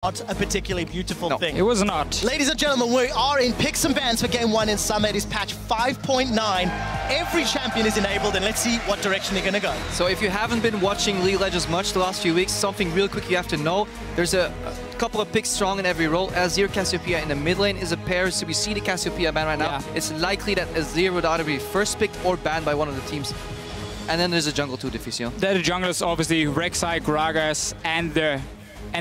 Not a particularly beautiful thing. It was not. Ladies and gentlemen, we are in picks and bans for Game 1 in Summer. It is patch 5.9. Every champion is enabled, and let's see what direction they're going to go. So if you haven't been watching League Legends much the last few weeks, something real quick you have to know. There's a couple of picks strong in every role. Azir, Cassiopeia in the mid lane is a pair, so we see the Cassiopeia ban right now. Yeah. It's likely that Azir would either be first picked or banned by one of the teams. And then there's a jungle too, Diffusion. The jungle is obviously Rek'Sai, Gragas, and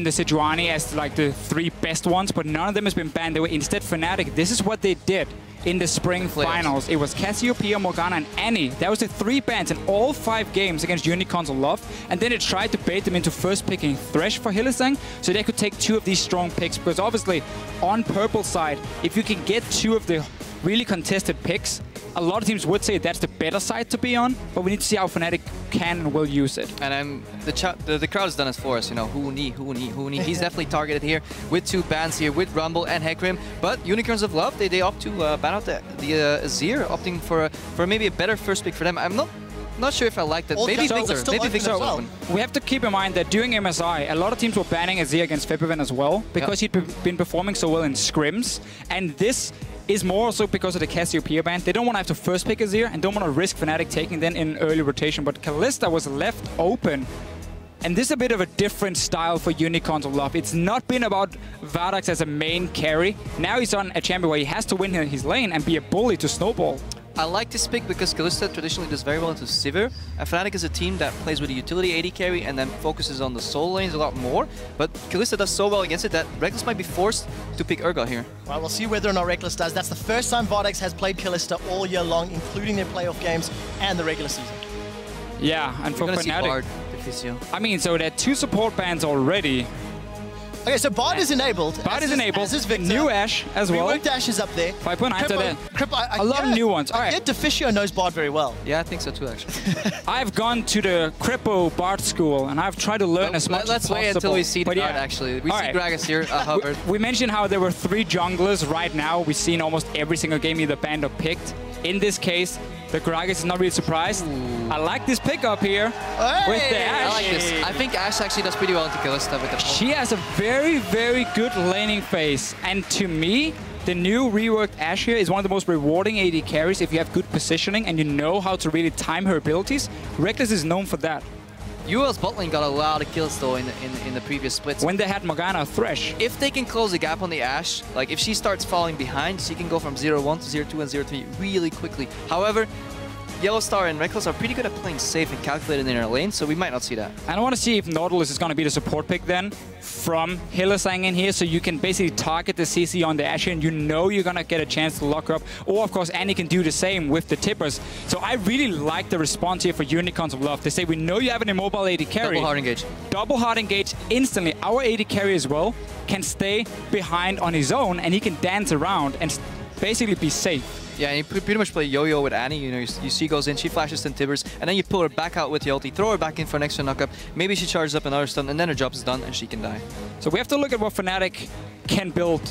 the Sejuani as like the three best ones, but none of them has been banned. They were instead Fnatic. This is what they did in the spring finals. It was Cassiopeia, Morgana, and Annie. That was the 3 bans in all 5 games against Unicorns of Love. And then they tried to bait them into first picking Thresh for Hylissang, so they could take 2 of these strong picks. Because obviously, on purple side, if you can get 2 of the really contested picks, a lot of teams would say that's the better side to be on, but we need to see how Fnatic can and will use it. And the crowd has done it for us, you know, Huni. He's definitely targeted here with 2 bans here with Rumble and Hecarim. But Unicorns of Love, they opt to ban out the Azir, opting for maybe a better first pick for them. I'm not sure if I like that. Maybe Victor. Well. We have to keep in mind that during MSI, a lot of teams were banning Azir against Febiven as well, because he'd been performing so well in scrims. And this is more also because of the Cassiopeia ban. They don't want to have to first pick Azir and don't want to risk Fnatic taking them in early rotation. But Kalista was left open. And this is a bit of a different style for Unicorns of Love. It's not been about Vardax as a main carry. Now he's on a champion where he has to win his lane and be a bully to snowball. I like this pick because Kalista traditionally does very well into Sivir. And Fnatic is a team that plays with a utility AD carry and then focuses on the solo lanes a lot more. But Kalista does so well against it that Reckless might be forced to pick Urgot here. Well, we'll see whether or not Reckless does. That's the first time Vardax has played Kalista all year long, including their playoff games and the regular season. Yeah, and for Fnatic, I mean, so there are 2 support bans already. Okay, so Bard is enabled. Bard is enabled. New Ashe as well. Reworked Ashe is up there. 5.9 to that. A lot of new ones. All right. Yeah, Diffusion knows Bard very well. Yeah, I think so too, actually. I've gone to the Crippo Bard school, and I've tried to learn as much as possible. Let's wait until we see the card, actually. We see Gragas here, Hubbard. We mentioned how there were 3 junglers right now. We've seen almost every single game either banned or picked. In this case, the Gragas is not really surprised. I like this pickup here with the Ashe. I like this. I think Ashe actually does pretty well into Kalista with the She has a very, very good laning phase. And to me, the new reworked Ashe here is one of the most rewarding AD carries if you have good positioning and you know how to really time her abilities. Reckless is known for that. UOL's bot lane got a lot of kills though in the previous splits. When they had Morgana Thresh. If they can close the gap on the Ashe, like if she starts falling behind, she can go from 0-1 to 0-2 and 0-3 really quickly. However, Yellowstar and Reckless are pretty good at playing safe and calculated in their lane, so we might not see that. And I want to see if Nautilus is going to be the support pick then from Hylissang in here, so you can basically target the CC on the Ashe and you know you're going to get a chance to lock her up. Or of course Annie can do the same with the tippers. So I really like the response here for Unicorns of Love. They say we know you have an immobile AD carry. Double hard engage. Double hard engage instantly. Our AD carry as well can stay behind on his own and he can dance around and basically be safe. Yeah, and you pretty much play yo-yo with Annie. You know, you see goes in, she flashes 10 tibbers, and then you pull her back out with the ulti, throw her back in for an extra knockup. Maybe she charges up another stun, and then her job is done, and she can die. So we have to look at what Fnatic can build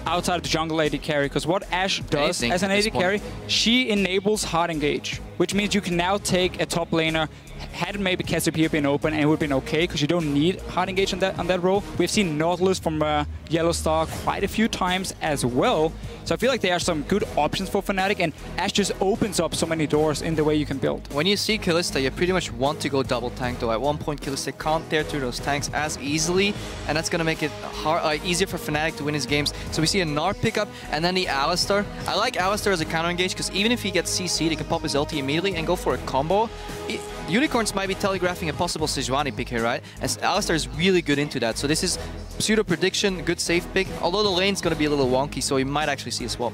outside of the jungle AD carry, because what Ashe does as an AD carry, she enables hard engage, which means you can now take a top laner. Had maybe Cassiopeia been open, and it would have been okay, because you don't need hard engage on that role. We've seen Nautilus from Yellowstar quite a few times as well. So I feel like there are some good options for Fnatic, and Ashe just opens up so many doors in the way you can build. When you see Kalista, you pretty much want to go double tank, though. At one point, Kalista can't tear through those tanks as easily, and that's going to make it easier for Fnatic to win his games. So we see a Gnar pickup, and then the Alistar. I like Alistar as a counter engage, because even if he gets CC'd, he can pop his ulti immediately and go for a combo. Unicorns might be telegraphing a possible Sejuani pick here, right? As Alistar is really good into that. So this is pseudo prediction, good safe pick. Although the lane's going to be a little wonky, so you might actually see a swap.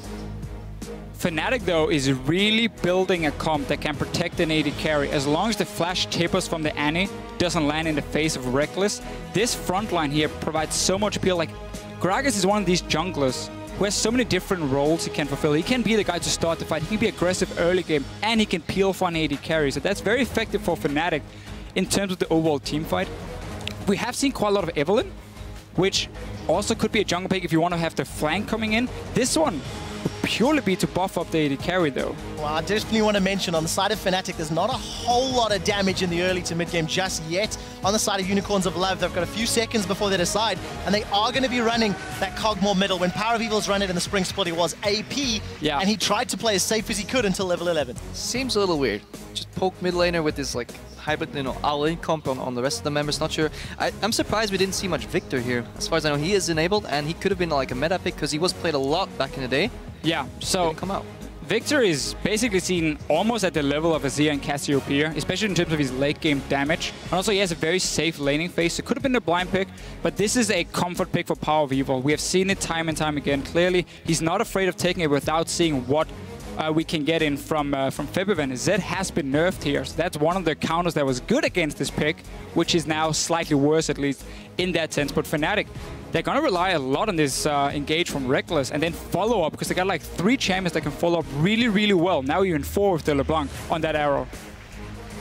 Fnatic, though, is really building a comp that can protect an AD carry. As long as the flash tippers from the Annie doesn't land in the face of Reckless, this front line here provides so much appeal. Like, Gragas is one of these junglers who has so many different roles he can fulfill. He can be the guy to start the fight, he can be aggressive early game, and he can peel for an AD carry. So that's very effective for Fnatic in terms of the overall team fight. We have seen quite a lot of Evelynn, which also could be a jungle pick if you want to have the flank coming in. This one would purely be to buff up the AD carry though. Well, I definitely want to mention on the side of Fnatic, there's not a whole lot of damage in the early to mid game just yet. On the side of Unicorns of Love, they've got a few seconds before they decide, and they are going to be running that Cog more middle. When Power of Evil's run it in the spring split, it was AP, and he tried to play as safe as he could until level 11. Seems a little weird. Just poke mid laner with this like hybrid, all-in comp on the rest of the members. Not sure. I'm surprised we didn't see much Victor here. As far as I know, he is enabled, and he could have been like a meta pick because he was played a lot back in the day. Yeah, so didn't come out. Victor is basically seen almost at the level of Azir and Cassiopeia, especially in terms of his late game damage. And also he has a very safe laning phase. It could have been a blind pick, but this is a comfort pick for Power of Evil. We have seen it time and time again. Clearly, he's not afraid of taking it without seeing what we can get in from Febiven. Zed has been nerfed here, so that's one of the counters that was good against this pick, which is now slightly worse, at least in that sense. But Fnatic, they're going to rely a lot on this engage from Reckless and then follow up, because they got like 3 champions that can follow up really, really well. Now even 4 with the LeBlanc on that arrow.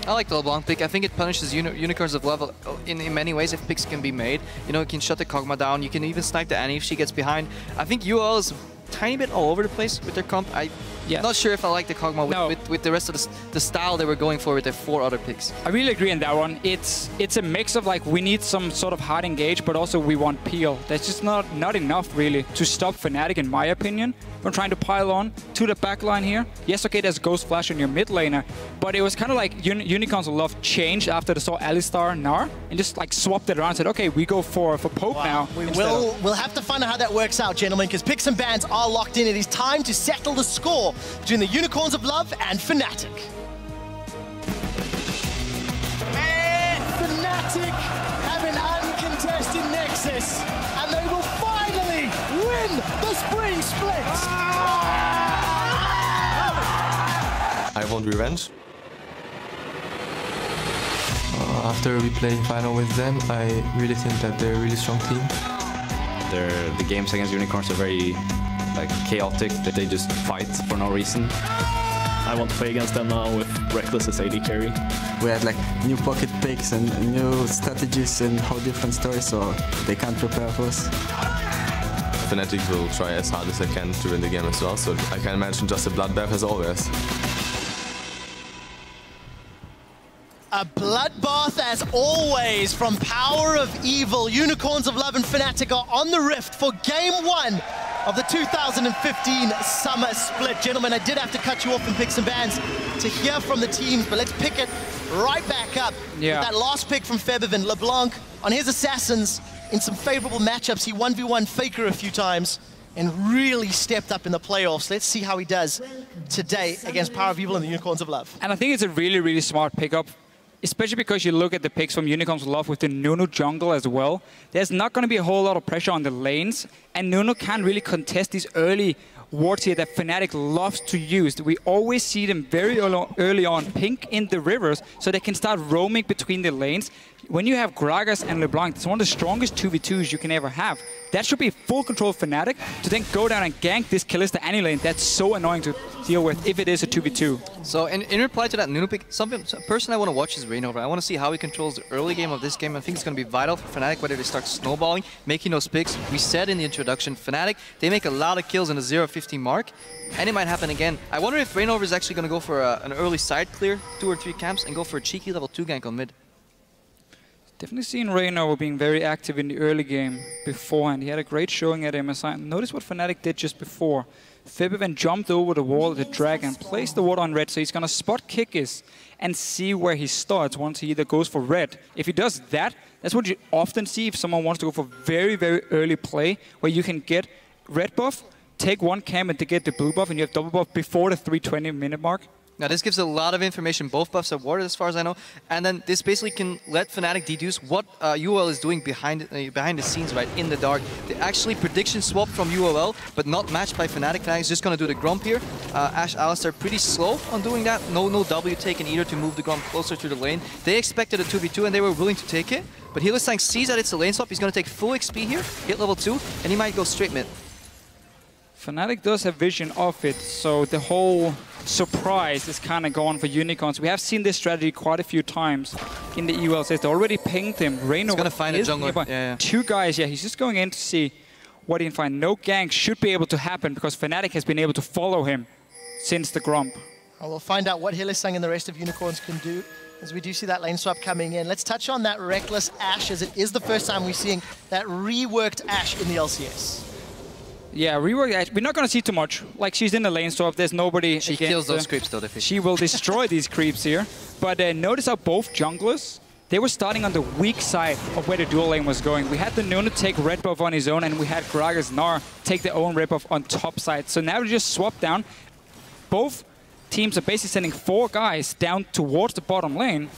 I like the LeBlanc pick. I think it punishes Unicorns of Love in many ways if picks can be made. You know, you can shut the Kog'Maw down. You can even snipe the Annie if she gets behind. I think UOL is a tiny bit all over the place with their comp. I'm not sure if I like the Kog'Maw with the rest of the style they were going for with their 4 other picks. I really agree on that one. It's a mix of like, we need some sort of hard engage, but also we want peel. That's just not enough really to stop Fnatic, in my opinion, from trying to pile on to the backline here. Yes, okay, there's Ghost Flash on your mid laner, but it was kind of like Unicorns of Love changed after they saw Alistar Gnar and just like swapped it around and said, okay, we go for Pope now. We'll have to find out how that works out, gentlemen, because picks and bans are locked in. It is time to settle the score between the Unicorns of Love and Fnatic. And Fnatic have an uncontested Nexus, and they will finally win the spring split. I want revenge. After we play final with them, I really think that they're a really strong team. The games against Unicorns are very chaotic, that they just fight for no reason. I want to play against them now with Reckless as AD carry. We had like new pocket picks and new strategies and whole different stories, so they can't prepare for us. Fnatic will try as hard as they can to win the game as well, so I can imagine just a bloodbath as always. A bloodbath as always from Power of Evil. Unicorns of Love and Fnatic are on the rift for Game 1 of the 2015 Summer Split. Gentlemen, I did have to cut you off in picks and bans to hear from the teams, but let's pick it right back up. With that last pick from Febiven, LeBlanc on his Assassins in some favorable matchups. He 1v1 Faker a few times and really stepped up in the playoffs. Let's see how he does today against Power of Evil and the Unicorns of Love. And I think it's a really, really smart pickup, especially because you look at the picks from Unicorns of Love with the Nunu jungle as well. There's not going to be a whole lot of pressure on the lanes, and Nunu can't really contest these early wards here that Fnatic loves to use. We always see them very early on pink in the rivers, so they can start roaming between the lanes. When you have Gragas and LeBlanc, it's one of the strongest 2v2s you can ever have. That should be full control of Fnatic to then go down and gank this Kalista Annie lane. That's so annoying to deal with if it is a 2v2. So in reply to that Nunu pick, a person I want to watch is Reignover. I want to see how he controls the early game of this game. I think it's going to be vital for Fnatic whether they start snowballing, making those picks. We said in the introduction, Fnatic, they make a lot of kills in the 0-15 mark, and it might happen again. I wonder if Reignover is actually going to go for an early side clear, 2 or 3 camps, and go for a cheeky level 2 gank on mid. Definitely seen Reignover being very active in the early game beforehand. He had a great showing at MSI. Notice what Fnatic did just before. Febiven jumped over the wall of the dragon, placed the ward on red, so he's going to spot Kikis and see where he starts once he either goes for red. If he does that, that's what you often see if someone wants to go for very, very early play, where you can get red buff, take 1 camp and to get the blue buff, and you have double buff before the 3:20-minute mark. Now this gives a lot of information. Both buffs are warded as far as I know, and then this basically can let Fnatic deduce what UOL is doing behind the scenes, right, in the dark. They actually prediction swap from UOL, but not matched by Fnatic. Fnatic's just going to do the Gromp here. Ashe Alistar pretty slow on doing that. No W taken either to move the Gromp closer to the lane. They expected a 2v2 and they were willing to take it, but Hylissang sees that it's a lane swap. He's going to take full XP here, hit level 2, and he might go straight mid. Fnatic does have vision of it, so the whole surprise is kind of gone for Unicorns. We have seen this strategy quite a few times in the UOL. They already pinged him. Reignover He's going to find a jungler. Yeah. 2 guys, he's just going in to see what he can find. No gank should be able to happen because Fnatic has been able to follow him since the Grump. Well, we'll find out what Hylissang and the rest of Unicorns can do as we do see that lane swap coming in. Let's touch on that Reckless Ashe, as it is the first time we're seeing that reworked Ashe in the LCS. Yeah, reworked Ashe. We're not going to see too much. Like, she's in the lane swap. There's nobody. She kills those creeps though. She will destroy these creeps here. But notice how both junglers, they were starting on the weak side of where the dual lane was going. We had the Nunu take red buff on his own, and we had Gragas Gnar take their own red buff on top side. So now we just swap down. Both teams are basically sending 4 guys down towards the bottom lane.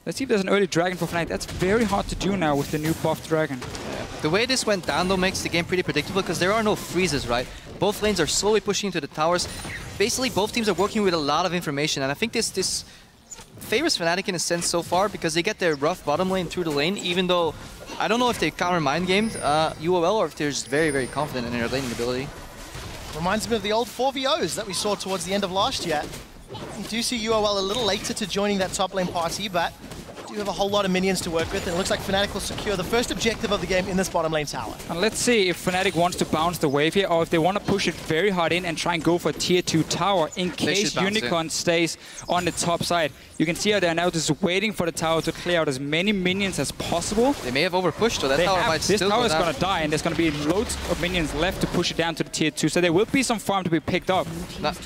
Let's see if there's an early dragon for Fnatic. That's very hard to do now with the new buff dragon. Yeah. The way this went down though makes the game pretty predictable because there are no freezes, right? Both lanes are slowly pushing into the towers. Basically, both teams are working with a lot of information, and I think this favors Fnatic in a sense so far because they get their rough bottom lane through the lane, even though I don't know if they counter mind gamed UOL or if they're just very, very confident in their laning ability. Reminds me of the old 4v0s that we saw towards the end of last year. You do see UOL a little later to joining that top lane party, but do have a whole lot of minions to work with, and it looks like Fnatic will secure the first objective of the game in this bottom lane tower. And let's see if Fnatic wants to bounce the wave here, or if they want to push it very hard in and try and go for a tier 2 tower in case Unicorn stays on the top side. You can see how they're now just waiting for the tower to clear out as many minions as possible. They may have overpushed, so that tower might still go down. This tower is going to die, and there's going to be loads of minions left to push it down to the tier 2. So there will be some farm to be picked up.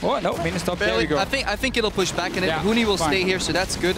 Oh, no, minion stop. There we go. I think it'll push back, and yeah, Huni will fine. stay here, so that's good.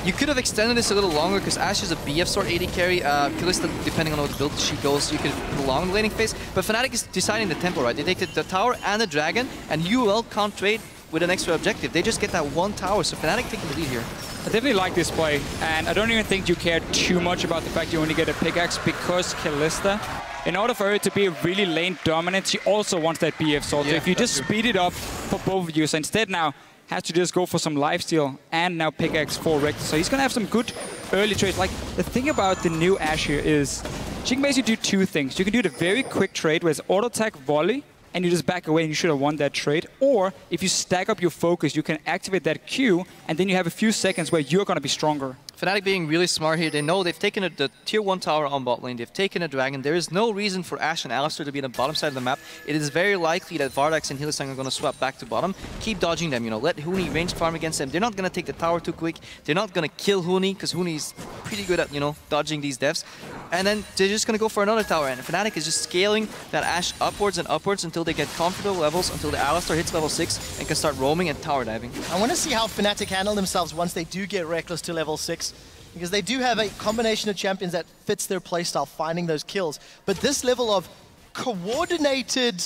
You could have extended this a little longer because Ashe is a BF sort 80 carry. Kalista, depending on what build she goes, you could prolong the laning phase. But Fnatic is deciding the tempo, right? They take the tower and the dragon, and UOL can't trade with an extra objective. They just get that one tower, so Fnatic taking the lead here. I definitely like this play, and I don't even think you care too much about the fact you only get a pickaxe because Kalista, in order for her to be really lane dominant, she also wants that BF sword. So if you just speed it up for both of you, so instead now has to just go for some lifesteal and now pickaxe for Reckless. So he's going to have some good early trades. Like, the thing about the new Ashe here is she can basically do 2 things. You can do the very quick trade where it's auto attack volley and you just back away and you should have won that trade. Or if you stack up your focus, you can activate that Q and then you have a few seconds where you're going to be stronger. Fnatic being really smart here. They know they've taken the tier 1 tower on bot lane. They've taken a dragon. There is no reason for Ashe and Alistar to be on the bottom side of the map. It is very likely that Vardax and Hylissang are going to swap back to bottom. Keep dodging them, you know. Let Huni range farm against them. They're not going to take the tower too quick. They're not going to kill Huni because Huni's pretty good at, you know, dodging these devs. And then they're just going to go for another tower. And Fnatic is just scaling that Ashe upwards and upwards until they get comfortable levels, until the Alistar hits level 6 and can start roaming and tower diving. I want to see how Fnatic handle themselves once they do get Reckless to level 6. Because they do have a combination of champions that fits their playstyle, finding those kills. But this level of coordinated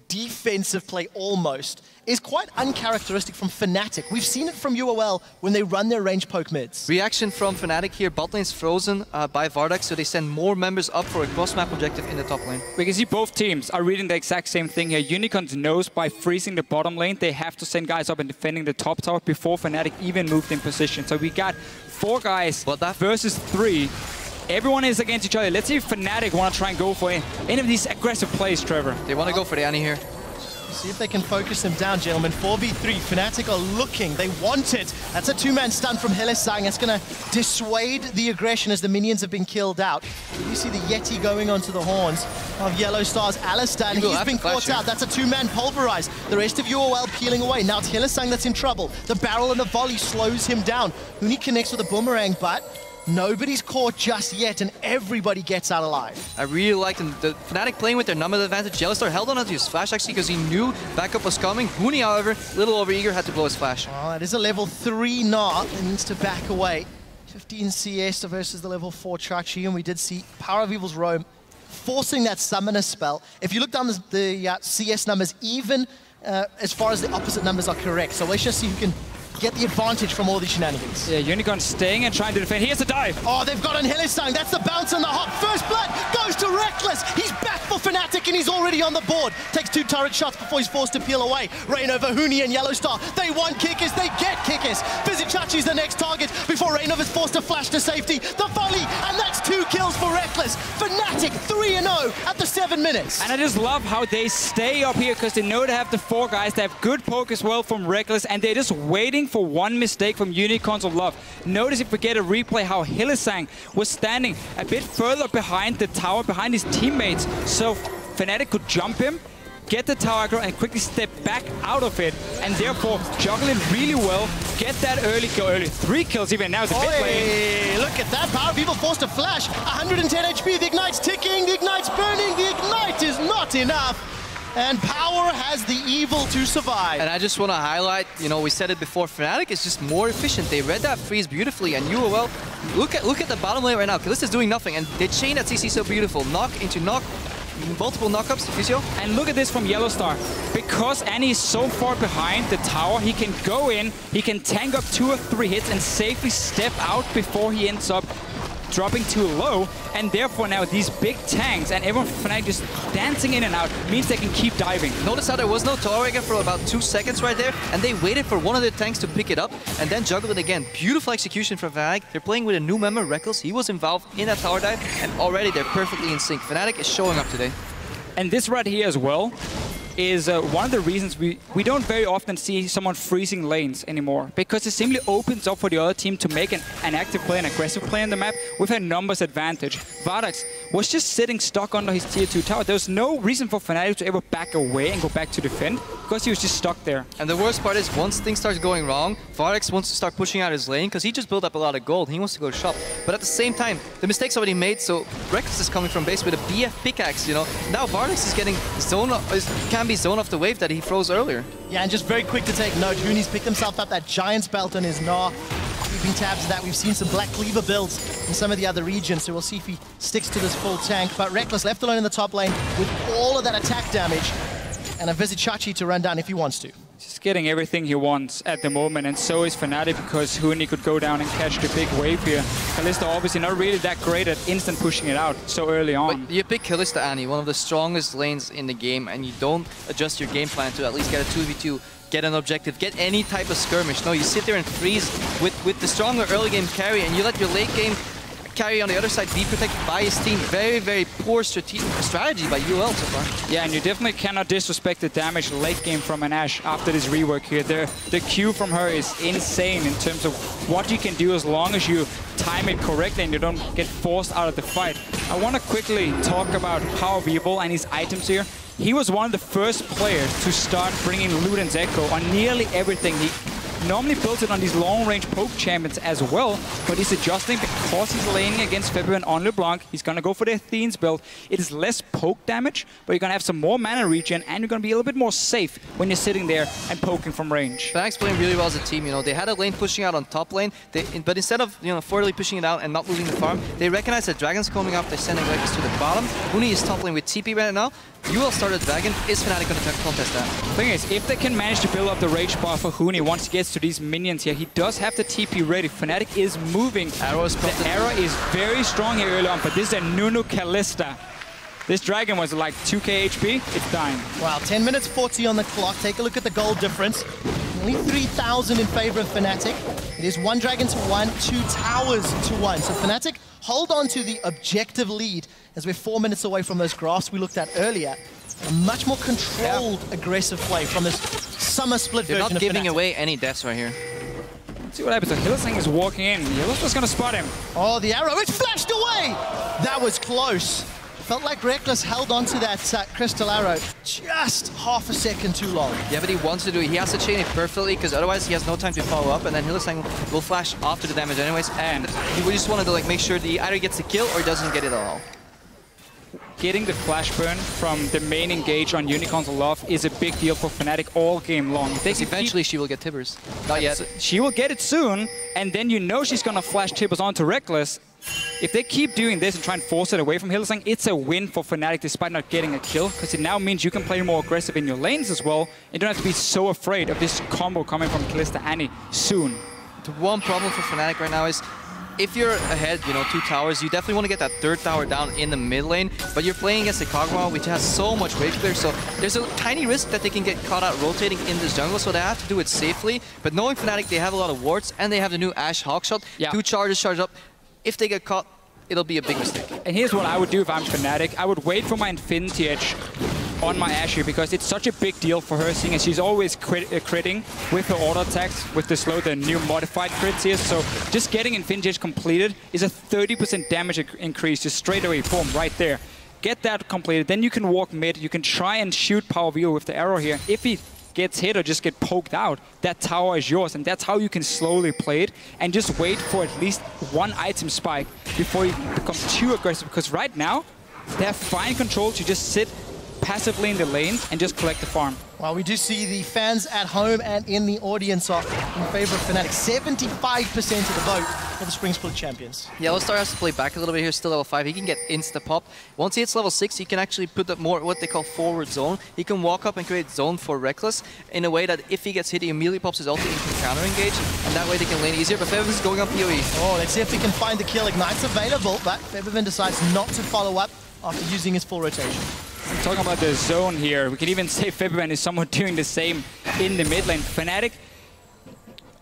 defensive play almost is quite uncharacteristic from Fnatic. We've seen it from UOL when they run their range poke mids. Reaction from Fnatic here. Bot lane's frozen by Vardax, so they send more members up for a cross-map objective in the top lane. We can see both teams are reading the exact same thing here. Unicorns knows by freezing the bottom lane, they have to send guys up and defending the top tower before Fnatic even moved in position. So we got 4 guys versus 3. Everyone is against each other. Let's see if Fnatic want to try and go for any of these aggressive plays, Trevor. They want to go for the Annie here. See if they can focus them down, gentlemen. 4v3, Fnatic are looking, they want it. That's a 2-man stun from Hylissang. It's going to dissuade the aggression as the minions have been killed out. You see the Yeti going onto the horns of Yellow Star's Alistar, and he's been caught out. That's a 2-man pulverize. The rest of UOL peeling away. Now it's Hylissang that's in trouble. The barrel and the volley slows him down. Huni connects with a boomerang, but nobody's caught just yet, and everybody gets out alive. I really liked the Fnatic playing with their number advantage. Yellowstar held on to his flash actually because he knew backup was coming. Huni, however, a little overeager, had to blow his flash. Oh, it is a level 3 Gnar that needs to back away. 15 CS versus the level 4 Chachi, and we did see Power of Evil's Roam forcing that summoner spell. If you look down the CS numbers, even as far as the opposite numbers are correct. So let's just see who can get the advantage from all these shenanigans. Yeah, Unicorn staying and trying to defend. Here's the dive. Oh, they've got on Hylissang. That's the bounce and the hop. First blood goes to Reckless. He's back for Fnatic and he's already on the board. Takes 2 turret shots before he's forced to peel away. Rain over Huni and Yellowstar. They want kickers. They get kickers. Vizichachi's the next target before Rainov is forced to flash to safety. The volley, and that's 2 kills for Reckless. Fnatic 3-0 at the 37 minutes. And I just love how they stay up here because they know they have the 4 guys. They have good poke as well from Reckless, and they're just waiting for one mistake from Unicorns of Love. Notice if we get a replay how Hylissang was standing a bit further behind the tower, behind his teammates, so Fnatic could jump him, get the tower aggro, and quickly step back out of it, and therefore juggle it really well, get that early kill, 3 kills even, now it's a bit late. Look at that, Power of Evil forced to flash, 110 HP, the Ignite's ticking, the Ignite's burning, the Ignite is not enough, and Power has the Evil to survive. And I just want to highlight, you know, we said it before, Fnatic is just more efficient. They read that freeze beautifully, and UOL, look at the bottom lane right now, Kalista's doing nothing, and they chain that CC so beautiful, knock into knock, multiple knockups, Physio. And look at this from Yellowstar. Because Annie is so far behind the tower, he can go in, he can tank up 2 or 3 hits and safely step out before he ends up dropping too low. And therefore now these big tanks and everyone from Fnatic just dancing in and out means they can keep diving. Notice how there was no tower again for about 2 seconds right there, and they waited for one of the tanks to pick it up and then juggle it again. Beautiful execution from Fnatic. They're playing with a new member, Reckless. He was involved in that tower dive, and already they're perfectly in sync. Fnatic is showing up today. And this right here as well is one of the reasons we don't very often see someone freezing lanes anymore, because it simply opens up for the other team to make an active play, an aggressive play on the map with a numbers advantage. Vardax was just sitting stuck under his tier 2 tower. There was no reason for Fnatic to ever back away and go back to defend, because he was just stuck there. And the worst part is, once things start going wrong, Vardax wants to start pushing out his lane, because he just built up a lot of gold. He wants to go shop. But at the same time, the mistake's already made, so Reckless is coming from base with a BF pickaxe, you know. Now Vardax is getting can be zone off the wave that he froze earlier. Yeah, and just very quick to take note, Hooney's picked himself up that Giant's belt on his Gnaw. Keeping tabs of that, we've seen some Black Cleaver builds in some of the other regions, so we'll see if he sticks to this full tank. But Reckless left alone in the top lane with all of that attack damage, and a Vizichachi to run down if he wants to. Just getting everything he wants at the moment, and so is Fnatic, because Hooney could go down and catch the big wave here. Kalista obviously not really that great at instant pushing it out so early on. But you pick Kalista, Annie, one of the strongest lanes in the game, and you don't adjust your game plan to at least get a 2v2, get an objective, get any type of skirmish. No, you sit there and freeze with the stronger early game carry, and you let your late game carry on the other side be protected by his team. Very, very poor strategy by UOL so far. Yeah, and you definitely cannot disrespect the damage late game from an Ashe after this rework here. The Q from her is insane in terms of what you can do as long as you time it correctly and you don't get forced out of the fight. I want to quickly talk about Power of Evil and his items here. He was one of the first players to start bringing Luden's Echo on nearly everything. He normally built it on these long-range poke champions as well, but he's adjusting because he's laning against February and on LeBlanc. He's going to go for the Athene's build. It is less poke damage, but you're going to have some more mana regen, and you're going to be a little bit more safe when you're sitting there and poking from range. Fnatic's playing really well as a team. You know, they had a lane pushing out on top lane, but instead of forwardly pushing it out and not losing the farm, they recognize that Dragon's coming up. They're sending Reckless to the bottom. Hooney is top lane with TP right now. UOL started Dragon. Is Fnatic going to contest that? The thing is, if they can manage to build up the rage bar for Hooney once he gets to these minions here, he does have the TP ready. Fnatic is moving. The arrow is very strong here early on, but this is a Nunu Kalista. This dragon was like 2k HP, it's dying. Wow, 10 minutes 40 on the clock. Take a look at the gold difference. Only 3,000 in favor of Fnatic. It is 1 dragon to 1, 2 towers to 1. So Fnatic hold on to the objective lead as we're 4 minutes away from those graphs we looked at earlier. A much more controlled, aggressive play from this summer split version of Fnatic. They're not giving away any deaths right here. Let's see what happens. So Hylissang is walking in. Yellowstar's going to spot him. Oh, the arrow, it's flashed away! That was close. Felt like Reckless held on to that crystal arrow just half a second too long. Yeah, but he wants to do it. He has to chain it perfectly, because otherwise he has no time to follow up, and then Hylissang will flash after the damage anyways, and he just wanted to make sure he either gets the kill or doesn't get it at all. Getting the flash burn from the main engage on Unicorns of Love is a big deal for Fnatic all game long. Eventually she will get Tibbers. Not yet. She will get it soon, and then you know she's going to flash Tibbers onto Reckless. If they keep doing this and try and force it away from Hylissang, it's a win for Fnatic despite not getting a kill, because it now means you can play more aggressive in your lanes as well. You don't have to be so afraid of this combo coming from Kalista Annie soon. The one problem for Fnatic right now is, if you're ahead, 2 towers, you definitely want to get that 3rd tower down in the mid lane, but you're playing against a Kog'Maw, which has so much wave clear, so there's a tiny risk that they can get caught out rotating in this jungle, so they have to do it safely. But knowing Fnatic, they have a lot of wards, and they have the new Ashe Hawkshot. 2 charges charge up. If they get caught, it'll be a big mistake. And here's what I would do if I'm Fnatic. I would wait for my Infinity Edge on my Ashe because it's such a big deal for her, seeing as she's always critting with her auto attacks, with the slow, the new modified crits here. So just getting Infinity Edge completed is a 30% damage increase just straight away, boom, right there. Get that completed, then you can walk mid, you can try and shoot Power Wheel with the arrow here. If he gets hit or just get poked out, that tower is yours, and that's how you can slowly play it and just wait for at least one item spike before you become too aggressive, because right now they have fine control to just sit passively in the lanes and just collect the farm. Well, we do see the fans at home and in the audience are in favor of Fnatic. 75% of the vote for the Spring Split champions. Yellowstar has to play back a little bit here, still level 5. He can get insta-pop. Once he hits level 6, he can actually put up more what they call forward zone. He can walk up and create zone for Reckless in a way that if he gets hit, he immediately pops his ulti and can counter-engage, and that way they can lane easier. But Febiven is going on PoE. Oh, let's see if he can find the kill. Ignite's available, but Febiven decides not to follow up after using his full rotation. Talking about the zone here, we can even say Febiven is somewhat doing the same in the mid lane. Fnatic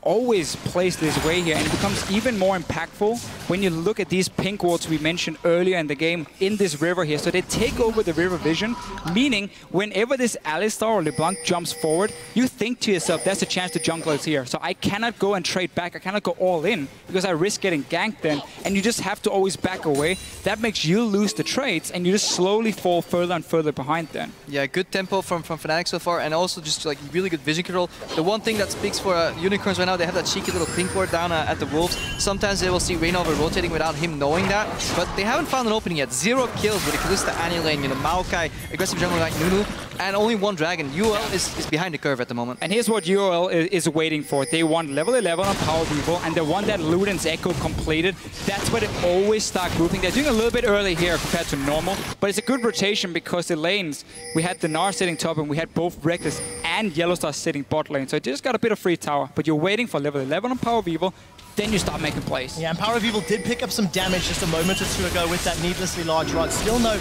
always plays this way here, and it becomes even more impactful when you look at these pink wards we mentioned earlier in the game in this river here. So they take over the river vision, meaning whenever this Alistar or LeBlanc jumps forward, you think to yourself, there's a chance the jungler is here. So I cannot go and trade back, I cannot go all in, because I risk getting ganked then, and you just have to always back away. That makes you lose the trades, and you just slowly fall further and further behind then. Yeah, good tempo from Fnatic so far, and also just like really good vision control. The one thing that speaks for Unicorns right now, they have that cheeky little pink ward down at the Wolves. Sometimes they will see Reignover rotating without him knowing that, but they haven't found an opening yet. 0 kills with the Kalista Annie lane, Maokai, aggressive jungle like Nunu, and only 1 dragon. UOL is behind the curve at the moment. And here's what UOL is waiting for. They want level 11 on Power Weevil, and they want that Luden's Echo completed. That's where they always start grouping. They're doing a little bit early here compared to normal, but it's a good rotation because the lanes, we had the Gnar sitting top and we had both Reckless and Yellowstar sitting bot lane. So it just got a bit of free tower, but you're waiting for level 11 on Power Weevil, then you start making plays. Yeah, and Power of Evil did pick up some damage just a moment or two ago with that needlessly large rod. Still no,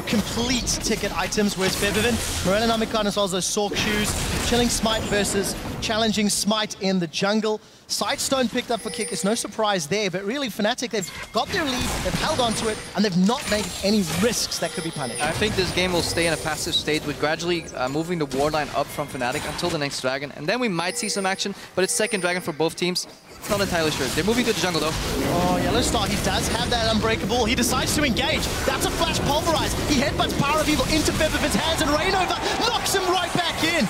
complete ticket items. Whereas Febiven, Morello Namikan as well as those Sork shoes, chilling Smite versus challenging Smite in the jungle. Sidestone picked up for Kick, it's no surprise there, but really Fnatic, they've got their lead, they've held on to it, and they've not made any risks that could be punished. I think this game will stay in a passive state with gradually moving the ward line up from Fnatic until the next dragon, and then we might see some action, but it's second dragon for both teams. Not entirely sure. They're moving to the jungle though. Oh, Yellowstar, he does have that Unbreakable. He decides to engage. That's a flash pulverize. He headbutts Power of Evil into Febiven's hands, and Reignover knocks him right back in.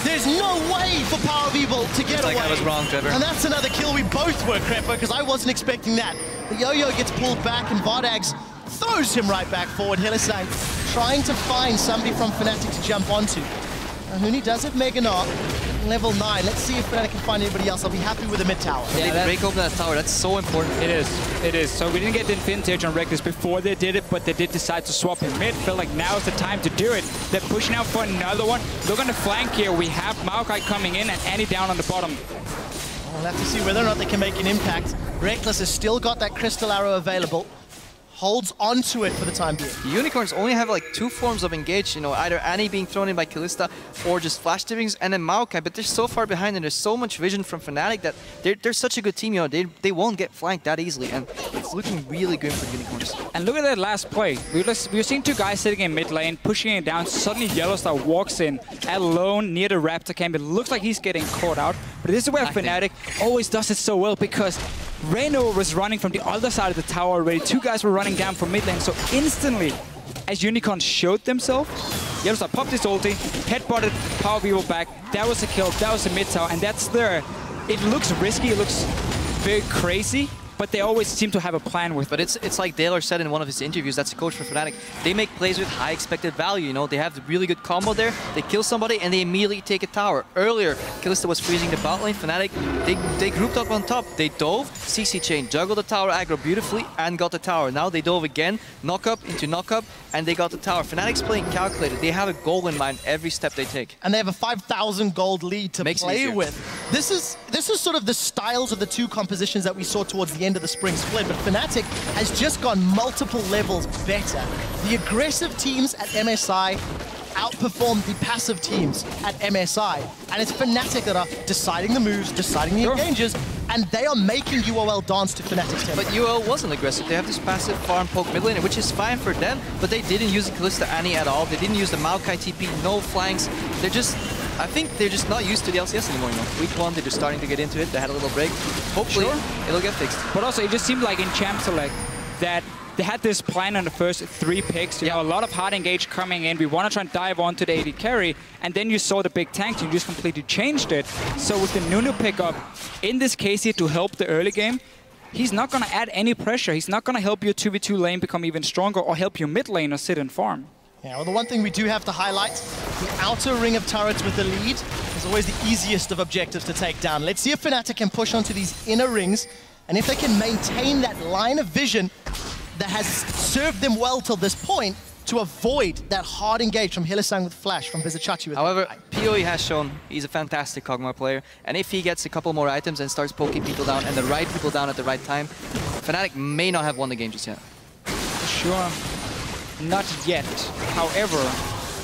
There's no way for Power of Evil to get away. Like I was wrong, Trevor. And that's another kill. We both were, Crepper, because I wasn't expecting that. The Yo-Yo gets pulled back, and Vardags throws him right back forward. Hillesang trying to find somebody from Fnatic to jump onto. Huni does have Mega Gnar, level 9. Let's see if Fnatic can find anybody else. I'll be happy with a mid tower. Yeah, they break open that tower. That's so important. It is. So we didn't get the Infinity Edge on Reckless before they did it, but they did decide to swap in mid. Felt like now is the time to do it. They're pushing out for another one. Look on the flank here. We have Maokai coming in and Annie down on the bottom. We'll have to see whether or not they can make an impact. Reckless has still got that Crystal Arrow available. Holds onto it for the time being. The Unicorns only have like 2 forms of engage, either Annie being thrown in by Kalista or just flash tippings, and then Maokai, but they're so far behind and there's so much vision from Fnatic that they're such a good team, they won't get flanked that easily, and it's looking really good for the Unicorns. And look at that last play. We were seeing 2 guys sitting in mid lane, pushing it down. Suddenly Yellowstar walks in alone near the Raptor camp. It looks like he's getting caught out, but this is where Fnatic always does it so well, because Reignover was running from the other side of the tower already. 2 guys were running down from mid lane, so instantly, as Unicorn showed themselves, Yellowstar popped his ulti, headbutted Power Weevil back. That was a kill, that was a mid tower, and that's there. It looks risky, it looks very crazy, but they always seem to have a plan with it. But it's like Taylor said in one of his interviews, that's a coach for Fnatic. They make plays with high expected value, They have the really good combo there. They kill somebody and they immediately take a tower. Earlier, Kalista was freezing the bot lane. Fnatic, they grouped up on top. They dove, CC chain, juggled the tower aggro beautifully and got the tower. Now they dove again, knock up into knock up, and they got the tower. Fnatic's playing calculated. They have a goal in mind every step they take. And they have a 5,000 gold lead to play with. This is sort of the styles of the 2 compositions that we saw towards the end of the spring split, but Fnatic has just gone multiple levels better. The aggressive teams at MSI outperform the passive teams at MSI, and it's Fnatic that are deciding the moves, deciding the engages, and they are making UOL dance to Fnatic's tempo. But UOL wasn't aggressive. They have this passive farm poke mid lane, which is fine for them, but they didn't use the Kalista Annie at all. They didn't use the Maokai TP, no flanks. They're just, I think they're just not used to the LCS anymore, you know. Week 1, they're just starting to get into it. They had a little break. Hopefully, it'll get fixed. But also, it just seemed like in Champ Select that they had this plan on the first 3 picks. You know, a lot of hard engage coming in. We want to try and dive onto the AD carry. And then you saw the big tanks. You just completely changed it. So with the Nunu pickup, in this case here to help the early game, he's not going to add any pressure. He's not going to help your 2v2 lane become even stronger or help your mid lane or sit and farm. Yeah, well, the one thing we do have to highlight, the outer ring of turrets with the lead is always the easiest of objectives to take down. Let's see if Fnatic can push onto these inner rings, and if they can maintain that line of vision that has served them well till this point to avoid that hard engage from Hylissang with Flash, from Vizichachi with However, PoE has shown he's a fantastic Kog'Maw player, and if he gets a couple more items and starts poking people down and the right people down at the right time, Fnatic may not have won the game just yet. Sure. Not yet. However,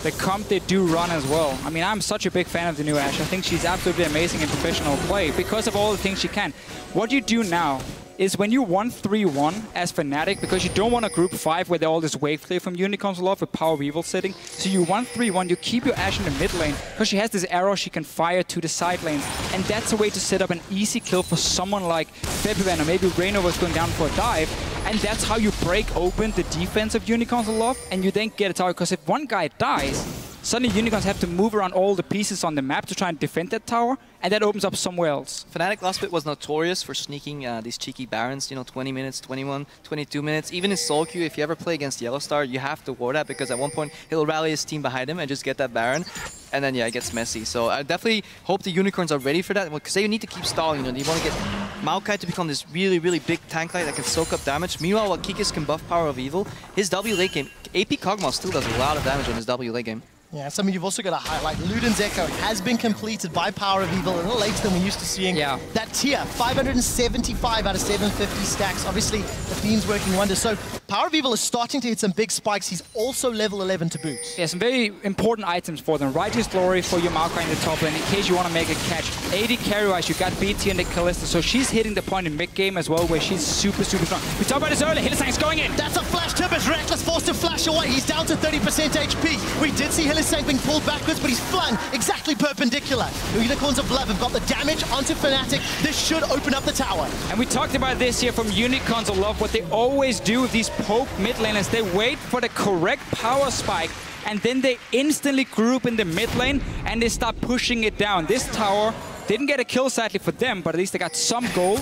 the comp they do run as well. I mean, I'm such a big fan of the new Ashe. I think she's absolutely amazing in professional play because of all the things she can. What you do now is when you 1-3-1 as Fnatic, because you don't want a group 5 where they're all this wave clear from Unicorns Aloft with Power of Evil sitting. So you 1-3-1, you keep your Ashe in the mid lane because she has this arrow she can fire to the side lanes. And that's a way to set up an easy kill for someone like Febiven, or maybe Reyna was going down for a dive. And that's how you break open the defense of Unicorns Aloft, and you then get a tower. Because if one guy dies, suddenly Unicorns have to move around all the pieces on the map to try and defend that tower, and that opens up somewhere else. Fnatic last bit was notorious for sneaking these cheeky Barons, you know, 20 minutes, 21, 22 minutes. Even in solo queue, if you ever play against Yellowstar, you have to war that, because at one point he'll rally his team behind him and just get that Baron. And then, yeah, it gets messy. So I definitely hope the Unicorns are ready for that, because they need to keep stalling. You know, you want to get Maokai to become this really, really big tank light that can soak up damage. Meanwhile, while Kikis can buff Power of Evil, his W late game, AP Kog'Maw still does a lot of damage on his W late game. Yeah, something you've also got to highlight. Luden's Echo has been completed by Power of Evil a little later than we're used to seeing. Yeah. That tier, 575 out of 750 stacks. Obviously, the Fiend's working wonders. So Power of Evil is starting to hit some big spikes. He's also level 11 to boot. Yeah, some very important items for them. Righteous Glory for your Maokai in the top lane in case you want to make a catch. AD carry-wise, you got BT and the Kalista, so she's hitting the point in mid-game as well where she's super, super strong. We talked about this earlier. Hylissang's going in. That's a flash Tibbers. Reckless forced to flash away. He's down to 30% HP. We did see Hylissang being pulled backwards, but he's flung exactly perpendicular. The Unicorns of Love have got the damage onto Fnatic. This should open up the tower. And we talked about this here from Unicorns of Love. What they always do with these poke mid laners, they wait for the correct power spike, and then they instantly group in the mid lane and they start pushing it down. This tower didn't get a kill sadly for them, but at least they got some gold.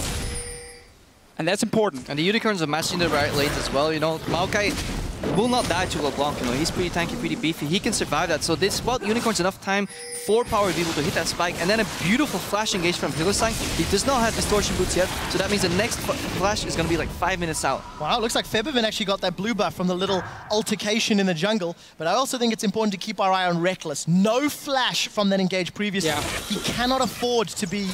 And that's important. And the Unicorns are matching the right lanes as well. You know, Maokai will not die to LeBlanc, you know, he's pretty tanky, pretty beefy, he can survive that. So this bought Unicorns enough time for Power of Evil to hit that spike, and then a beautiful flash engage from Hylissang. He does not have Distortion Boots yet, so that means the next flash is going to be like 5 minutes out. Wow, looks like Febiven actually got that blue buff from the little altercation in the jungle, but I also think it's important to keep our eye on Reckless. No flash from that engage previously. Yeah. He cannot afford to be,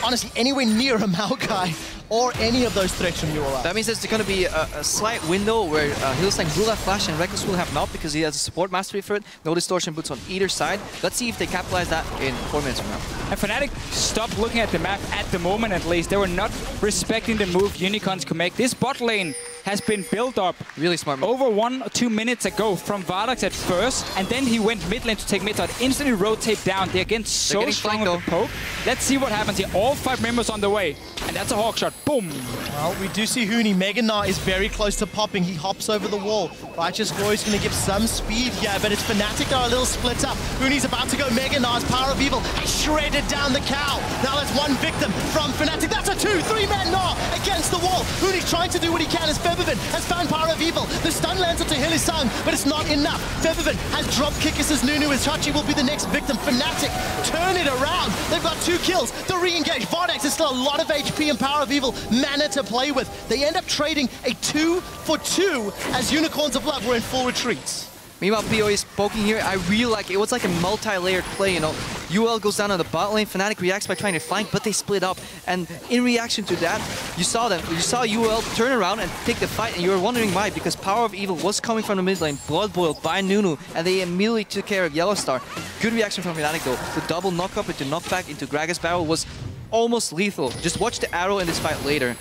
honestly, anywhere near a Maokai or any of those threats from UOL. That means there's going to be a slight window where Hylissang will have flash and Reckless will have not, because he has a support mastery for it. No Distortion Boots on either side. Let's see if they capitalize that in 4 minutes from now. And Fnatic stopped looking at the map at the moment, at least. They were not respecting the move Unicorns could make. This bot lane has been built up really smart move. Over 1 or 2 minutes ago from Vardax at first, and then he went mid lane to take mid, instantly rotate down. They're again so strong with the poke. Let's see what happens here. All 5 members on the way, and that's a hawk shot. Boom! Well, we do see Huni. Mega Gnar is very close to popping. He hops over the wall. Righteous Glory is going to give some speed here, but it's Fnatic that are a little split up. Huni's about to go. Mega Gnar's Power of Evil has shredded down the cow. Now that's one victim from Fnatic. That's a 2-3-man Gnar against the wall. Huni's trying to do what he can as Febiven has found Power of Evil. The stun lands onto Hylissang, but it's not enough. Febiven has dropped Kikis' Nunu as Chachi will be the next victim. Fnatic turn it around. They've got 2 kills. The re-engage. Vardax has still a lot of HP and Power of Evil mana to play with. They end up trading a 2-for-2 as Unicorns of Love were in full retreats. Meanwhile, PoE is poking here. I really like it. It was like a multi-layered play, you know. UOL goes down on the bot lane, Fnatic reacts by trying to flank, but they split up. And in reaction to that, you saw UOL turn around and take the fight, and you were wondering why, because Power of Evil was coming from the mid lane, blood boiled by Nunu, and they immediately took care of Yellowstar. Good reaction from Fnatic though. The double knock-up into knockback into Gragas barrel was almost lethal. Just watch the arrow in this fight later.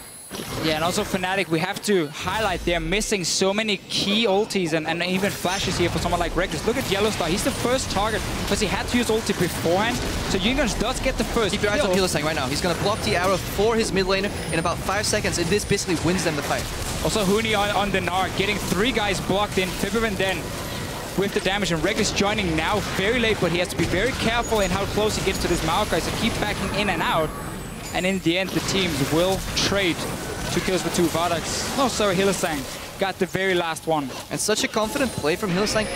Yeah, and also Fnatic, we have to highlight they're missing so many key ultis and even flashes here for someone like Reckless. Look at Yellowstar, he's the first target because he had to use ulti beforehand. So Unicorns does get the first. Keep your eyes on Hylissang right now. He's going to block the arrow for his mid laner in about 5 seconds, and this basically wins them the fight. Also Huni on the Gnar, getting 3 guys blocked in. Fibberman then with the damage, and Reckless joining now very late, but he has to be very careful in how close he gets to this Maokai, so keep backing in and out. And in the end, the teams will trade 2 kills for 2. Vardax, oh sorry, Hylissang got the very last one. And such a confident play from Hylissang.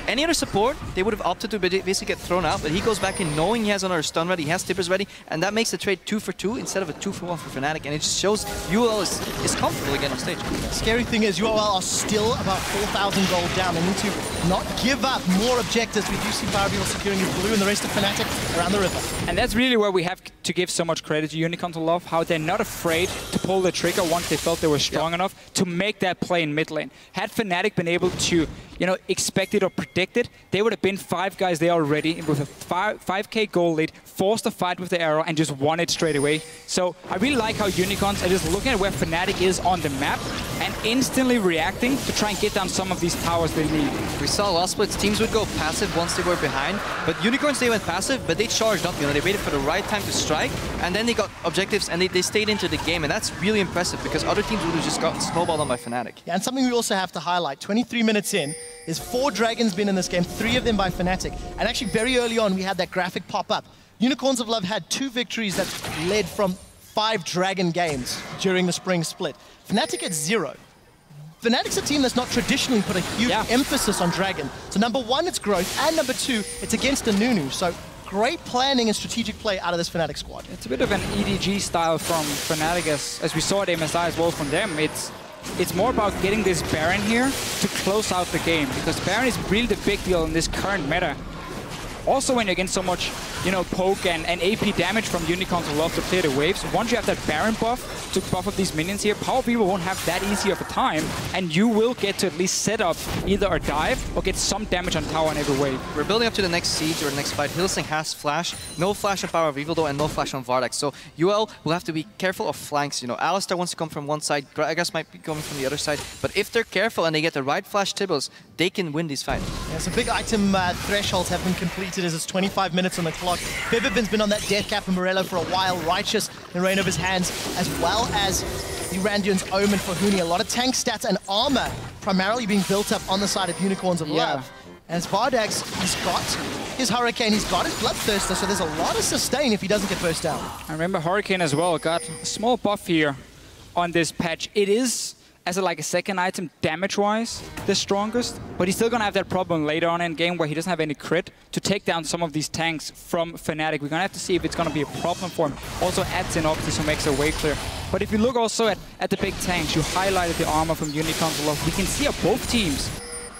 Any other support, they would have opted to basically get thrown out, but he goes back in knowing he has another stun ready, he has tippers ready, and that makes the trade 2 for 2 instead of a 2 for 1 for Fnatic, and it just shows UOL is comfortable again on stage. Scary thing is UOL are still about 4,000 gold down. They need to not give up more objectives. We do see Powerbeal securing his blue and the rest of Fnatic around the river. And that's really where we have to give so much credit to Unicorns of Love, how they're not afraid to pull the trigger once they felt they were strong enough to make that play in mid lane. Had Fnatic been able to, you know, expect it or predict it, they would have been 5 guys there already with a 5k gold lead, forced a fight with the arrow and just won it straight away. So I really like how Unicorns are just looking at where Fnatic is on the map and instantly reacting to try and get down some of these towers they need. We saw last splits, teams would go passive once they were behind, but Unicorns, they went passive, but they charged up, you know, they waited for the right time to strike, and then they got objectives and they stayed into the game, and that's really impressive because other teams would have just gotten snowballed on by Fnatic. Yeah, and something we also have to highlight, 23 minutes in, there's 4 dragons been in this game, 3 of them by Fnatic, and actually very early on we had that graphic pop up. Unicorns of Love had 2 victories that led from 5 dragon games during the spring split. Fnatic at 0. Fnatic's a team that's not traditionally put a huge emphasis on dragon. So number 1, it's growth, and number 2, it's against a Nunu. So great planning and strategic play out of this Fnatic squad. It's a bit of an EDG style from Fnatic, as we saw at MSI as well from them. It's more about getting this Baron here to close out the game, because Baron is really the big deal in this current meta. Also, when you're against so much, you know, poke and AP damage from Unicorns of Love to clear the waves, once you have that Baron buff to buff up these minions here, Powerbeal won't have that easy of a time, and you will get to at least set up either a dive or get some damage on tower on every wave. We're building up to the next siege or the next fight. Hylissang has flash, no flash on Powerbeal though, and no flash on Vardax. So UOL will have to be careful of flanks. You know, Alistar wants to come from one side, Gragas might be coming from the other side, but if they're careful and they get the right flash Tibbles, they can win these fights. Yeah, so big item thresholds have been completed as it's 25 minutes on the clock. Bibibin's been on that death cap for Morello for a while. Righteous in Reign of his hands, as well as the Randuin's Omen for Huni. A lot of tank stats and armor primarily being built up on the side of Unicorns of Love. As Vardax, he's got his Hurricane, he's got his Bloodthirster, so there's a lot of sustain if he doesn't get burst down. I remember Hurricane as well got a small buff here on this patch. It is, as a second item, damage-wise, the strongest, but he's still going to have that problem later on in game where he doesn't have any crit to take down some of these tanks from Fnatic. We're going to have to see if it's going to be a problem for him. Also adds in Optis, who makes a way clear. But if you look also at the big tanks, you highlighted the armor from Unicorns of Love. We can see how both teams,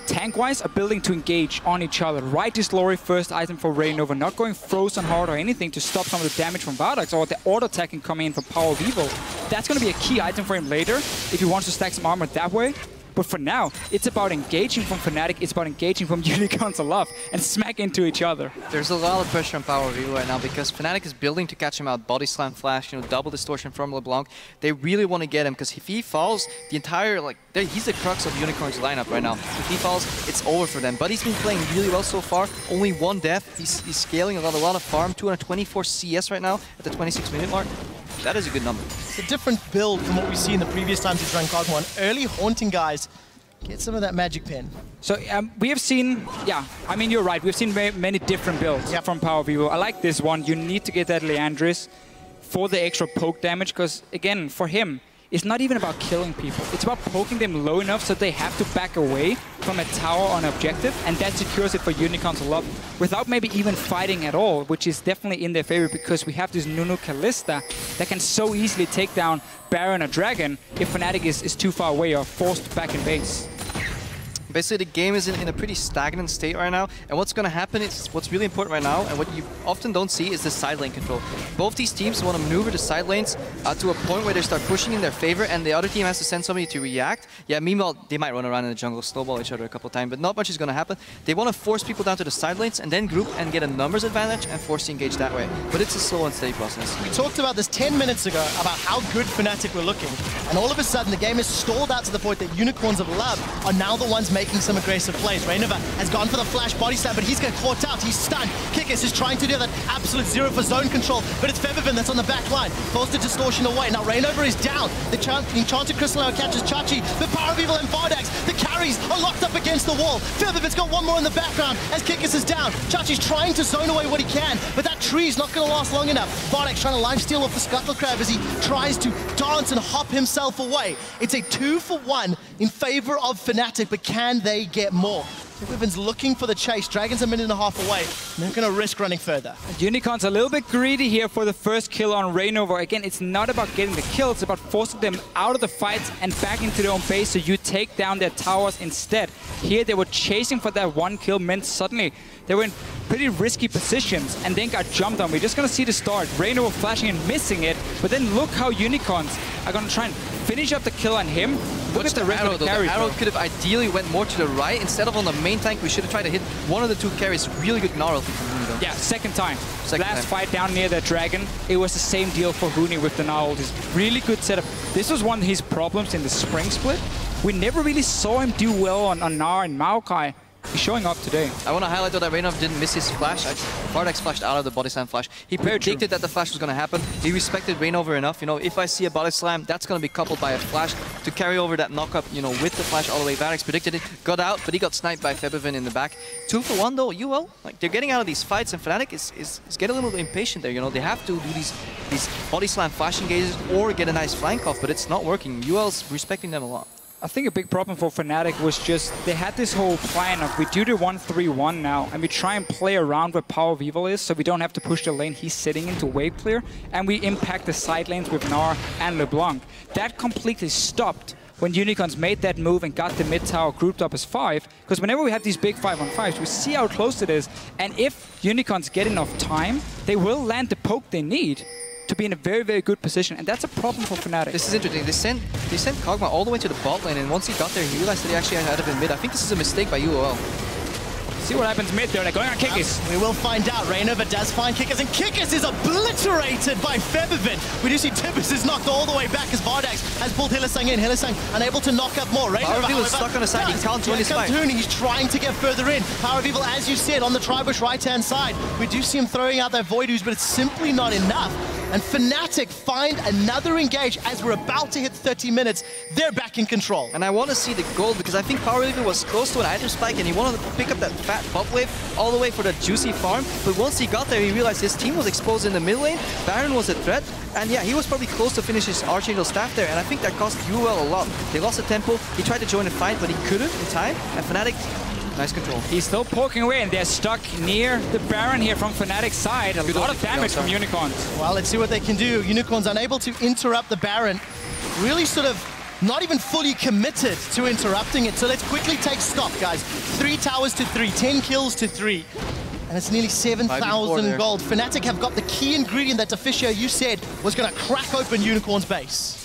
tank-wise, are building to engage on each other. Righteous Glory, first item for Raynova, not going frozen hard or anything to stop some of the damage from Vardax or the auto-attacking coming in from Powerbeal. That's going to be a key item for him later if he wants to stack some armor that way. But for now, it's about engaging from Fnatic, it's about engaging from Unicorns of Love and smack into each other. There's a lot of pressure on Powerbeal right now because Fnatic is building to catch him out. Body slam flash, you know, double distortion from LeBlanc. They really want to get him because if he falls, the entire, he's the crux of Unicorns lineup right now. If he falls, it's over for them. But he's been playing really well so far. Only 1 death. He's scaling a lot of farm. 224 CS right now at the 26-minute mark. That is a good number. It's a different build from what we see in the previous times he's run Cogmon. Early haunting guys, get some of that magic pen. So we have seen, I mean, you're right. We've seen many different builds from Powerbeal. I like this one. You need to get that Leandris for the extra poke damage because, again, for him, it's not even about killing people. It's about poking them low enough so they have to back away from a tower on objective, and that secures it for Unicorns of Love without maybe even fighting at all, which is definitely in their favor because we have this Nunu Kalista that can so easily take down Baron or Dragon if Fnatic is too far away or forced back in base. Basically, the game is in a pretty stagnant state right now, and what's going to happen is, what's really important right now, and what you often don't see, is the side lane control. Both these teams want to maneuver the side lanes to a point where they start pushing in their favor, and the other team has to send somebody to react. Yeah, meanwhile, they might run around in the jungle, snowball each other a couple of times, but not much is going to happen. They want to force people down to the side lanes, and then group and get a numbers advantage, and force to engage that way. But it's a slow and steady process. We talked about this 10 minutes ago, about how good Fnatic were looking, and all of a sudden, the game is stalled out to the point that Unicorns of Love are now the ones making some aggressive plays. Reignover has gone for the flash body slam, but he's getting caught out. He's stunned. Kikis is trying to do that absolute zero for zone control, but it's Febiven that's on the back line. Pulls the distortion away. Now Reignover is down. The Enchanted Crystal now catches Chachi, but Power of Evil and Vardax, the carries are locked up against the wall. Febiven's got one more in the background as Kikis is down. Chachi's trying to zone away what he can, but that tree's not going to last long enough. Vardax trying to lifesteal off the Scuttle Crab as he tries to dance and hop himself away. It's a 2-for-1 in favor of Fnatic, but can they get more? Febiven's looking for the chase. Dragon's a minute and a half away. They're going to risk running further. Unicorns a little bit greedy here for the first kill on Reignover. Again, it's not about getting the kill, it's about forcing them out of the fights and back into their own base so you take down their towers instead. Here they were chasing for that one kill, meant suddenly they were in pretty risky positions and then got jumped on. We're just going to see the start. Reignover flashing and missing it, but then look how Unicorns are going to try and finish up the kill on him. Look at the arrow, the arrow could have ideally went more to the right instead of on the main tank. We should have tried to hit one of the two carries. Really good gnarl from Huni though. Yeah, second time. Last fight down near the dragon, it was the same deal for Huni with the gnarl. This really good setup. This was one of his problems in the spring split. We never really saw him do well on Gnar and Maokai. He's showing up today. I want to highlight though that Reignover didn't miss his flash. Vardax flashed out of the body slam flash. He predicted that the flash was going to happen. He respected Reignover enough. You know, if I see a body slam, that's going to be coupled by a flash to carry over that knockup, you know, with the flash all the way. Vardax predicted it, got out, but he got sniped by Febiven in the back. 2-for-1 though, UOL, like they're getting out of these fights, and Fnatic is getting a little bit impatient there. You know, they have to do these body slam flash engages or get a nice flank off, but it's not working. UOL's respecting them a lot. I think a big problem for Fnatic was just they had this whole plan of we do the 1-3-1 now and we try and play around where Power of Evil is so we don't have to push the lane he's sitting into wave clear, and we impact the side lanes with Gnar and LeBlanc. That completely stopped when Unicorns made that move and got the mid tower grouped up as 5, because whenever we have these big 5-on-5s, we see how close it is, and if Unicorns get enough time, they will land the poke they need to be in a very, very good position, and that's a problem for Fnatic. This is interesting. They sent Kog'Maw all the way to the bot lane, and once he got there, he realized that he actually had to have been mid. I think this is a mistake by UOL. See what happens mid there. They're going on Kikis. We will find out. Reignover does find Kikis, and Kikis is obliterated by Febiven. We do see Tibbers is knocked all the way back as Vardax has pulled Hylissang in. Hylissang unable to knock up more. Power of Evil is stuck on the side. He can't join his fight. He's trying to get further in. Power of Evil, as you said, on the Tribush right-hand side. We do see him throwing out their Void Ooze, but it's simply not enough. And Fnatic find another engage as we're about to hit 30 minutes. They're back in control. And I want to see the gold because I think Power of Evil was close to an item spike and he wanted to pick up that fat bot wave all the way for that juicy farm. But once he got there, he realized his team was exposed in the mid lane. Baron was a threat. And yeah, he was probably close to finish his Archangel staff there. And I think that cost UOL a lot. They lost the tempo. He tried to join the fight, but he couldn't in time. And Fnatic, nice control. He's still poking away, and they're stuck near the Baron here from Fnatic's side. A lot of damage from Unicorns. Well, let's see what they can do. Unicorns unable to interrupt the Baron. Really sort of not even fully committed to interrupting it. So let's quickly take stock, guys. 3 towers to 3, 10 kills to 3. And it's nearly 7,000 gold. Fnatic have got the key ingredient that Deficio, you said, was going to crack open Unicorn's base.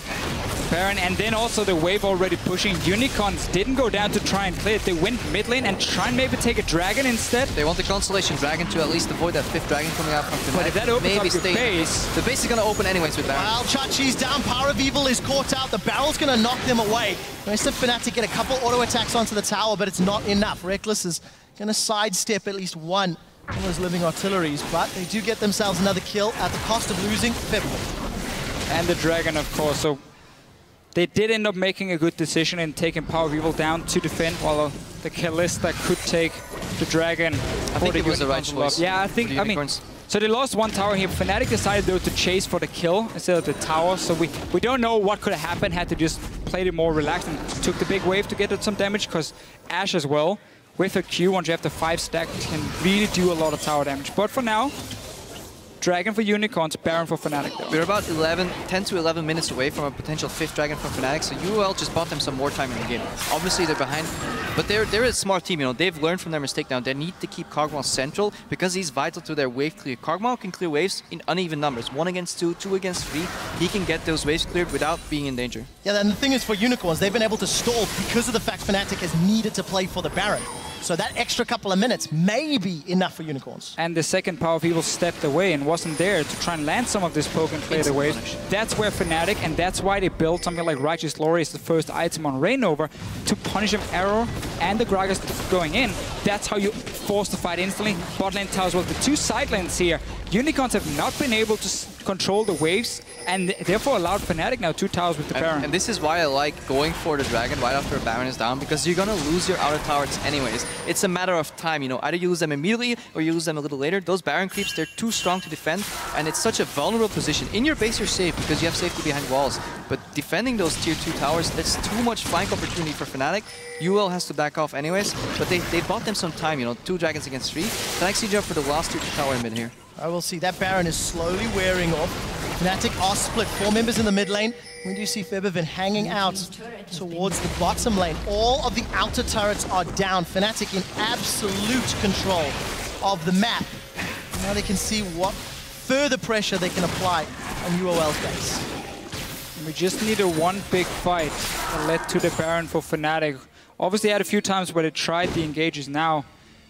Baron, and then also the wave already pushing. Unicorns didn't go down to try and clear it. They went mid lane and try and maybe take a dragon instead. They want the Constellation Dragon to at least avoid that 5th dragon coming out from Fnatic. But if that opens up your base... The base is going to open anyways with Baron. Well, Chachi's down. Power of Evil is caught out. The barrel's going to knock them away. Rest of Fnatic get a couple auto attacks onto the tower, but it's not enough. Reckless is going to sidestep at least one of those living artilleries, but they do get themselves another kill at the cost of losing Febiven. And the dragon, of course. So they did end up making a good decision in taking Power of Evil down to defend, while the Kalista could take the dragon. I think it was the right choice. Yeah, I think, I mean, so they lost one tower here. Fnatic decided though to chase for the kill instead of the tower, so we don't know what could have happened had to just played it more relaxed and took the big wave to get some damage, because Ashe as well, with her Q, once you have the 5 stack, can really do a lot of tower damage. But for now, Dragon for Unicorns, Baron for Fnatic though. We're about 10 to 11 minutes away from a potential 5th Dragon from Fnatic, so UOL just bought them some more time in the game. Obviously they're behind, but they're a smart team, you know, they've learned from their mistake now. They need to keep Kog'Maw central because he's vital to their wave clear. Kog'Maw can clear waves in uneven numbers, 1 against 2, 2 against 3. He can get those waves cleared without being in danger. Yeah, and the thing is for Unicorns, they've been able to stall because of the fact Fnatic has needed to play for the Baron. So that extra couple of minutes may be enough for Unicorns. And the second Power of Evil stepped away and wasn't there to try and land some of this poke and clear the waves. That's where Fnatic, and that's why they built something like Righteous Glory as the first item on Reignover to punish him Arrow and the Gragas going in. That's how you force the fight instantly. Bot lane towers, well, the 2 side lanes here, Unicorns have not been able to control the waves and therefore allowed Fnatic now 2 towers with the Baron. And this is why I like going for the Dragon right after a Baron is down, because you're gonna lose your outer towers anyways. It's a matter of time, you know, either you lose them immediately or you lose them a little later. Those Baron creeps, they're too strong to defend, and it's such a vulnerable position. In your base you're safe because you have safety behind walls, but defending those tier 2 towers, that's too much flank opportunity for Fnatic. UOL has to back off anyways, but they bought them some time, you know, 2 Dragons against 3. Fnatic siege up for the last tier 2 tower in mid here. I will see that Baron is slowly wearing off. Fnatic are split, 4 members in the mid lane. We do see Febiven hanging out towards the bottom lane. All of the outer turrets are down. Fnatic in absolute control of the map. Now they can see what further pressure they can apply on UOL's base. We just need a one big fight that led to the Baron for Fnatic. Obviously had a few times where they tried the engages. Now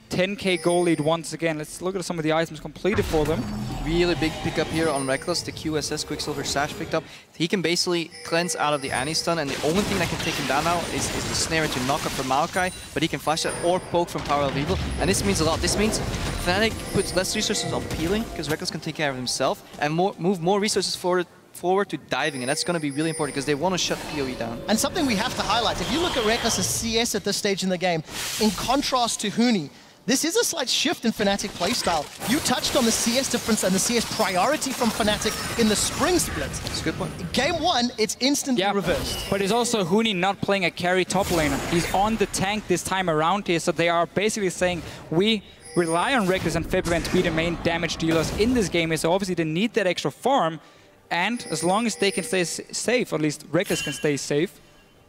10k goal lead once again. Let's look at some of the items completed for them. Really big pickup here on Reckless. The QSS Quicksilver Sash picked up. He can basically cleanse out of the Annie-stun, and the only thing that can take him down now is the snare to knock up from Maokai, but he can flash that or poke from Power of Evil, and this means a lot. This means Fnatic puts less resources on peeling, because Reckless can take care of himself, and move more resources forward to diving, and that's going to be really important because they want to shut PoE down. And something we have to highlight, if you look at Reckless's CS at this stage in the game, in contrast to Huni, this is a slight shift in Fnatic playstyle. You touched on the CS difference and the CS priority from Fnatic in the spring split. That's a good point. Game 1, it's instantly reversed. But it's also Huni not playing a carry top laner. He's on the tank this time around here, so they are basically saying, we rely on Reckless and Febiven to be the main damage dealers in this game, so obviously they need that extra farm, and as long as they can stay safe, or at least Reckless can stay safe,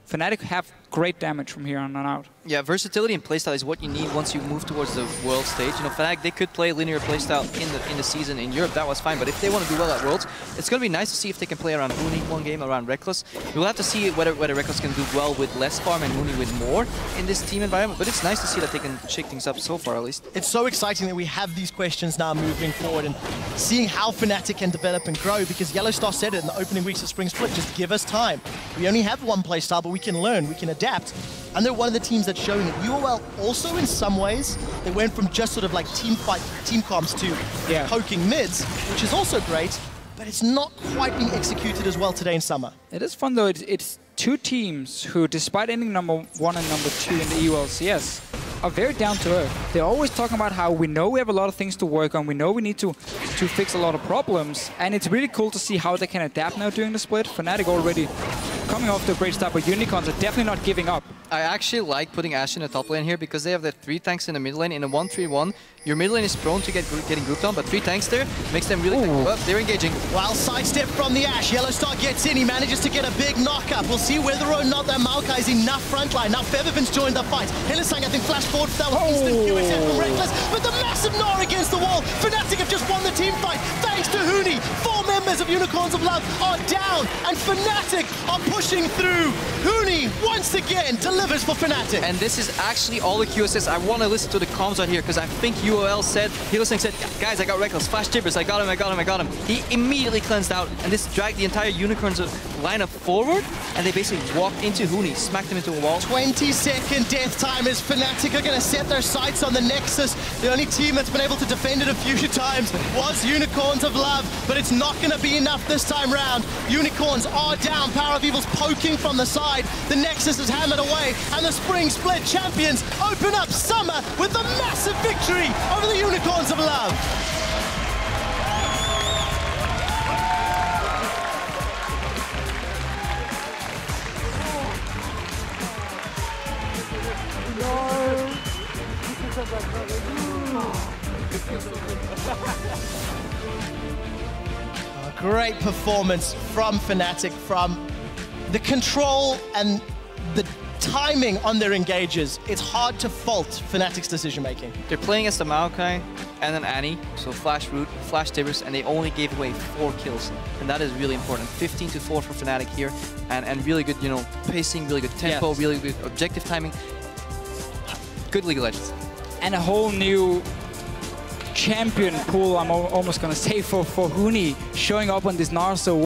Fnatic have great damage from here on out. Yeah, versatility and playstyle is what you need once you move towards the world stage. You know, Fnatic, they could play linear playstyle in the season in Europe, that was fine, but if they want to do well at Worlds, it's going to be nice to see if they can play around Huni one game, around Reckless. We'll have to see whether Reckless can do well with less farm and Huni with more in this team environment, but it's nice to see that they can shake things up so far at least. It's so exciting that we have these questions now moving forward and seeing how Fnatic can develop and grow, because Yellowstar said it in the opening weeks of Spring Split, just give us time. We only have one playstyle, but we can learn, we can adapt. And they're one of the teams that's showing it. UOL also, in some ways, they went from just sort of like team fight, team comps to poking mids, which is also great, but it's not quite being executed as well today in summer. It is fun though. It's 2 teams who, despite ending number 1 and number 2 in the ULCS, are very down to earth. They're always talking about how we know we have a lot of things to work on, we know we need to fix a lot of problems, and it's really cool to see how they can adapt now during the split. Fnatic already coming off to a great start, but Unicorns are definitely not giving up. I actually like putting Ashe in the top lane here because they have the 3 tanks in the mid lane. In a 1-3-1, your mid lane is prone to getting grouped on, but 3 tanks there makes them really quick. Well, they're engaging. While sidestep from the Ashe, Yellowstar gets in, he manages to get a big knock-up. We'll see whether or not that Maokai is enough frontline. Now Febiven's joined the fight. Hylissang, I think, flashed forward for that one. Instant QSF from Reckless, but the massive Gnar against the wall. Fnatic have just won the team fight thanks to Huni. 4 members of Unicorns of Love are down, and Fnatic are pushing through. Huni, once again, delivers for Fnatic. And this is actually all the QSS. I want to listen to the comms right here because I think UOL said, Hylissang said, guys, I got Reckless, flash tippers, I got him. He immediately cleansed out, and this dragged the entire Unicorns lineup forward, and they basically walked into Huni, smacked him into a wall. 20-second death time as Fnatic are going to set their sights on the Nexus. The only team that's been able to defend it a few times was Unicorns of Love, but it's not going to be enough this time round. Unicorns are down, Power of Evil's poking from the side, the Nexus is hammered away, and the Spring Split champions open up summer with a massive victory over the Unicorns of Love. great performance from Fnatic, from the control and the timing on their engages. It's hard to fault Fnatic's decision-making. They're playing as the Maokai and then Annie, so Flash Root, Flash Tibbers, and they only gave away 4 kills. And that is really important. 15-4 for Fnatic here, and really good, you know, pacing, really good tempo, Yes. really good objective timing. Good League of Legends. And a whole new champion pool, I'm almost going to say, for Huni showing up on this Narso.